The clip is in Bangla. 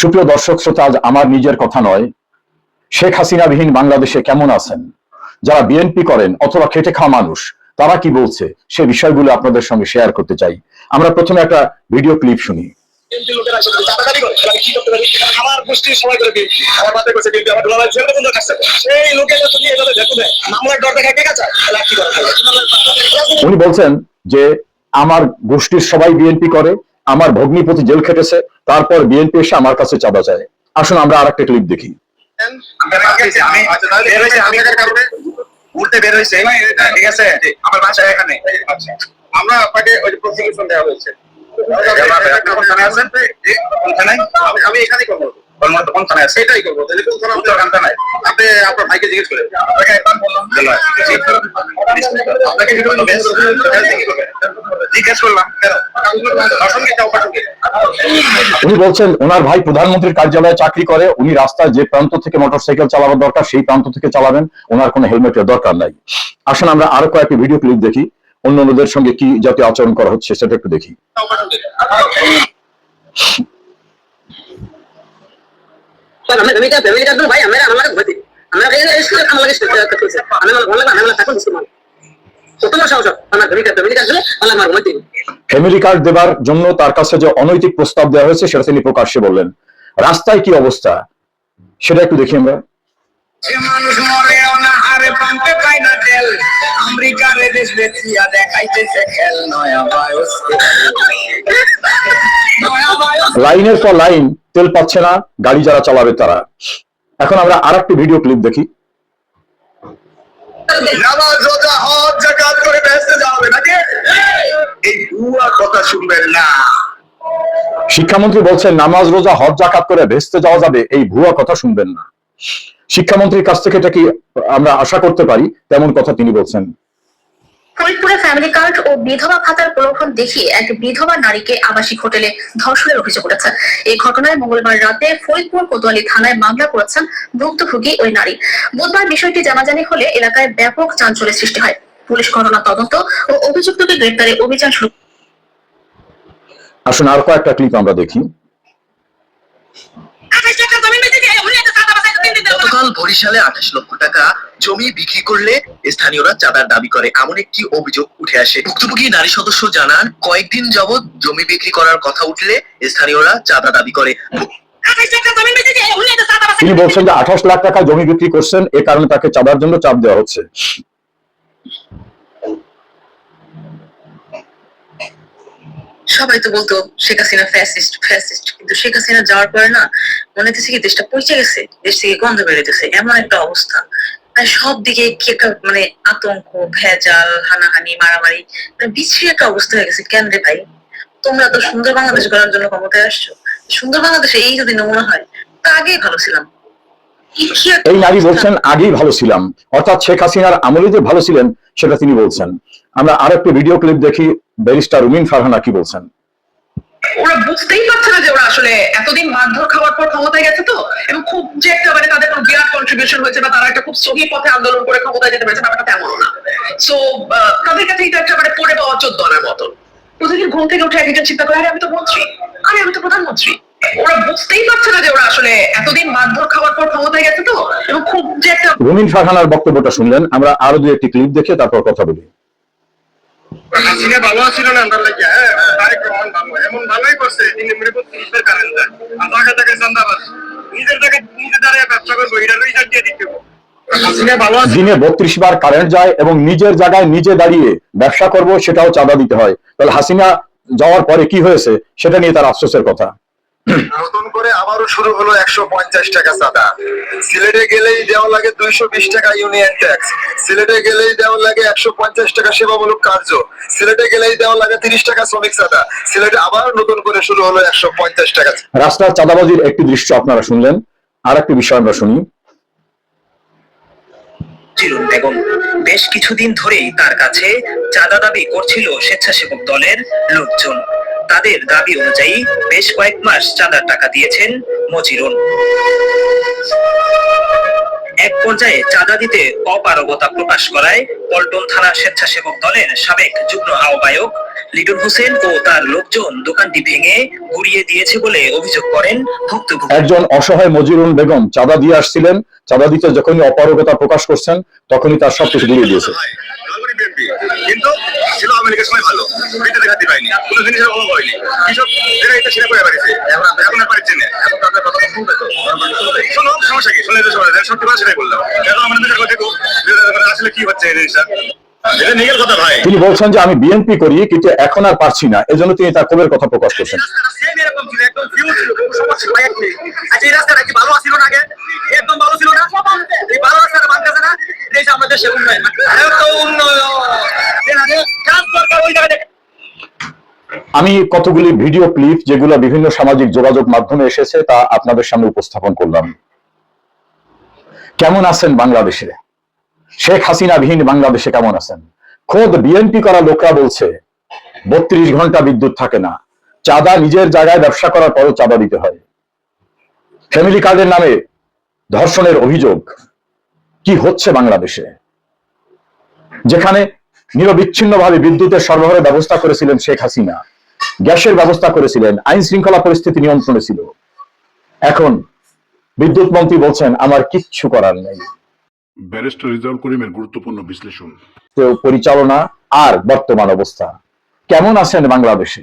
সুপ্রিয় দর্শক শ্রোতা, আজ আমার নিজের কথা নয়, শেখ হাসিনাবিহীন বাংলাদেশে কেমন আছেন, যারা বিএনপি করেন অথবা খেটে খাওয়া মানুষ, তারা কি বলছে সে বিষয়গুলো আপনাদের সঙ্গে শেয়ার করতে চাই। আমরা প্রথমে একটা ভিডিও ক্লিপ শুনি। আমার গোষ্ঠীর সবাই করে দিই, আমার বাতে করছে কিন্তু আমার ডলার ছেলে বন্ধ কাছে সেই লোকের কাছে নিয়ে এভাবে দেখো না মামলার ডর দেখা কে কাছে কি করে। উনি বলছেন যে আমার গোষ্ঠীর সবাই বিএনপি করে, আমার ভগ্নিপতি জেল খেটেছে, তারপর বিএনপি এসে আমার কাছে চাঁদা চায়। আসুন আমরা আরেকটা ক্লিপ দেখি। আমি উঠতে বের হয়েছে, ঠিক আছে, আমার বাসা এখানে। আমরা আপনাকে ওই প্রসিকিউশন দেওয়া হয়েছে, আমি এখানেই করবো, কোন থানায় আছে সেটাই করবো। তাহলে কোন থানা জানতে নাই, আপনি আপনার ভাইকে জিজ্ঞেস করেন। জিজ্ঞেস করলাম উনি বলছেন ওনার ভাই প্রধানমন্ত্রীর কার্যালয়ে চাকরি করে, উনি রাস্তায় যে প্রান্ত থেকে মোটরসাইকেল চালাবার দরকার সেই প্রান্ত থেকে চালাবেন, ওনার কোনো হেলমেটের দরকার নাই। আসুন আমরা আরো কয়েকটি ভিডিও ক্লিপ দেখি, অন্যদের সঙ্গে কি জাতীয় আচরণ করা হচ্ছে সেটা একটু দেখি। ফ্যামিলি কার্ড দেবার জন্য তার কাছে যে অনৈতিক প্রস্তাব দেওয়া হয়েছে সেটা তিনি প্রকাশ্যে বললেন। রাস্তায় কি অবস্থা সেটা একটু দেখি আমরা। মানুষ মরেও না আরে পাম্পে পাই না তেল, আমেরিকার দেশ বেচিয়া দেখাইতেছে খেল নয়া বায়ুস। লাইনের পর লাইন তেল পাচ্ছে না গাড়ি যারা চালাবে তারা। এখন আমরা আরেকটি ভিডিও ক্লিপ দেখি। নামাজ রোজা হজ যাকাত করে বেহেশতে যাবে নাকি? এই ভুয়া কথা শুনবেন না। শিক্ষামন্ত্রী বলছেন নামাজ রোজা হজ যাকাত করে বেহেশতে যাওয়া যাবে, এই ভুয়া কথা শুনবেন না। শিক্ষামন্ত্রীর কাছ থেকে এটা কি আমরা আশা করতে পারি? তেমন কথা তিনি বলছেন। ফরিদপুরে ফ্যামিলি কার্ড ও বিধবা ভাতার প্রলোভন দেখিয়ে এক বিধবা নারীকে আবাসিক হোটেলে ধর্ষণের অভিযোগ উঠেছে। এই ঘটনায় মঙ্গলবার রাতে ফরিদপুর কোতোয়ালি থানায় মামলা করেছেন ভুক্তভোগী ওই নারী। বুধবার বিষয়টি জানাজানি হলে এলাকায় ব্যাপক চাঞ্চল্যের সৃষ্টি হয়। পুলিশ ঘটনা তদন্ত ও অভিযুক্তকে গ্রেপ্তারে অভিযান শুরু। আসুন আর কয়েকটা ক্লিপ আমরা দেখি। গতকাল বরিশালে 28 লক্ষ টাকা জমি বিক্রি করলে স্থানীয়রা চাঁদার দাবি করে এমন একটি অভিযোগ উঠে আসে। ভুক্তভোগী নারী সদস্য জানান, কয়েকদিন যাবৎ জমি বিক্রি করার কথা উঠলে স্থানীয়রা চাঁদা দাবি করে। তিনি বলছেন যে 28 লাখ টাকা জমি বিক্রি করছেন, এ কারণে তাকে চাঁদার জন্য চাপ দেওয়া হচ্ছে। সবাই তো বলতো শেখ হাসিনা ফ্যাসিস্ট ফ্যাসিস্ট, কিন্তু শেখ হাসিনা যাওয়ার পরে না মনে হচ্ছে কি দেশটা পৌঁছে গেছে, দেশ থেকে গন্ধ বেরোতেছে, এমন একটা অবস্থা। আর সব দিকে কি একটা মানে আতঙ্ক, ভেজাল, হানাহানি, মারামারি, বিশ্রী একটা অবস্থা হয়ে গেছে। কেন রে ভাই, তোমরা তো সুন্দর বাংলাদেশ গড়ার জন্য ক্ষমতায় আসছো, সুন্দর বাংলাদেশে এই যদি নমুনা হয় তা আগেই ভালো ছিলাম। এই নারী বলছেন আগেই ভালো ছিলাম, অর্থাৎ শেখ হাসিনার আমলে যে ভালো ছিলেন সেটা তিনি বলছেন। আমরা আরেকটি ভিডিও ক্লিপ দেখি, ব্যারিস্টার রুমিন ফারহানা কি বলছেন। ওরা বুঝতেই পারছে না যে ওরা আসলে এতদিন মারধর খাওয়ার পর ক্ষমতায় গেছে তো, এবং খুব যে একটা মানে তাদের কোনো বিরাট কন্ট্রিবিউশন হয়েছে বা তারা একটা খুব সহি পথে আন্দোলন করে ক্ষমতায় যেতে পেরেছে, ব্যাপারটা তেমনও না। সো তাদের কাছে এটা একটা মানে পড়ে পাওয়া চোদ্দনের মতন। প্রতিদিন ঘুম থেকে উঠে একজন চিন্তা করে, আরে আমি তো মন্ত্রী, আরে আমি তো প্রধানমন্ত্রী। ওরা বুঝতেই পারছে না যে ওরা আসলে এতদিন মারধর খাওয়ার পর ক্ষমতায় গেছে তো, এবং খুব যে একটা। রুমিন ফারহানার বক্তব্যটা শুনলেন, আমরা আরো দুই একটি ক্লিপ দেখে তারপর কথা বলি। হাসিনা ভালো ছিল না আমরা লাগে, তারেক রহমান ভালো, এমন ভালোই করছে তিনি মনে করতে ইসের কারণ যায় আমার কাছে চান্দাবাজ নিজের জায়গায় নিজে দাঁড়িয়ে ব্যবসা করবো, এটা রিজার্ভ দিয়ে দিতে হবে। হাসিনা ভালো আছে, দিনে 32 বার কারেন্ট যায় এবং নিজের জায়গায় নিজে দাঁড়িয়ে ব্যবসা করব সেটাও চাঁদা দিতে হয়। তাহলে হাসিনা যাওয়ার পরে কি হয়েছে সেটা নিয়ে তার আফসোসের কথা। নতুন করে আবারও শুরু হলো 150 টাকা চাঁদা। সিলেটে গেলেই দেওয়া লাগে 220 টাকা ইউনিয়ন ট্যাক্স, সিলেটে গেলেই দেওয়া লাগে 150 টাকা সেবামূলক কার্য, সিলেটে গেলেই দেওয়া লাগে 30 টাকা শ্রমিক চাঁদা। সিলেটে আবার নতুন করে শুরু হলো 150 টাকা। রাস্তার চাঁদাবাজির একটি দৃশ্য আপনারা শুনলেন, আর একটি বিষয় আমরা শুনি। বেগম বেশ কিছুদিন ধরেই তার কাছে চাঁদা দাবি করছিল স্বেচ্ছাসেবক দলের লোকজন। তাদের দাবি অনুযায়ী বেশ কয়েক মাস চাঁদার টাকা দিয়েছেন মজিরুন। এক পর্যায়ে চাঁদা দিতে অপারগতা প্রকাশ করায় পল্টন থানা স্বেচ্ছাসেবক দলের সাবেক যুগ্ম আহ্বায়ক লিটন হোসেন ও তার লোকজন দোকানটি ভেঙে গুড়িয়ে দিয়েছে বলে অভিযোগ করেন ভুক্তভোগী। একজন অসহায় মজিরুন বেগম চাঁদা দিয়ে আসছিলেন, চাঁদা দিতে যখনই অপারগতা প্রকাশ করছেন তখনই তার সবকিছু গুলিয়ে দিয়েছে। কিন্তু ছিল আমেরিকার সময় ভালো, পিঠে দেখাতে পাইনি, কোনো জিনিসের অভাব হয়নি, কৃষক এরা এটা ছেড়ে করে পারিছে, এখন আর পারছে না। শোনো সমস্যা কি, শুনে সত্যি কথা সেটাই বললাম। এখন আমাদের কথা আসলে কি হচ্ছে এই জিনিসটা, এটা নিজের কথা ভাই। তিনি বলছেন যে আমি বিএনপি করি কিন্তু এখন আর পারছি না, এজন্য তিনি তার ক্ষোভের কথা প্রকাশ করছেন। এই রাস্তাটা কি ভালো ছিল না আগে? একদম ভালো ছিল না, এই ভালো রাস্তাটা ভাঙতেছে না, দেশ আমাদের সে উন্নয়ন আমি কতগুলি ভিডিও ক্লিপ যেগুলো বিভিন্ন সামাজিক যোগাযোগ মাধ্যমে এসেছে তা আপনাদের সামনে উপস্থাপন করলাম। কেমন আছেন বাংলাদেশে? শেখ হাসিনা বিহীন বাংলাদেশে কেমন আছেন? খোদ বিএনপি করা লোকরা বলছে 32 ঘন্টা বিদ্যুৎ থাকে না, চাঁদা নিজের জায়গায় ব্যবসা করার পরও চাঁদা দিতে হয়। ফ্যামিলি কার্ডের নামে ধর্ষণের অভিযোগ। কি হচ্ছে বাংলাদেশে? যেখানে নিরবিচ্ছিন্নভাবে বিদ্যুতের সরবরাহের ব্যবস্থা করেছিলেন শেখ হাসিনা, গ্যাসের ব্যবস্থা করেছিলেন, আইন শৃঙ্খলা পরিস্থিতি নিয়ন্ত্রণে ছিল, এখন বিদ্যুৎ মন্ত্রী বলছেন আমার কিচ্ছু করার নেই। ব্যারিস্টার রিজাউল করিমের গুরুত্বপূর্ণ বিশ্লেষণ। পরিচালনা আর বর্তমান অবস্থা। কেমন আছেন বাংলাদেশে?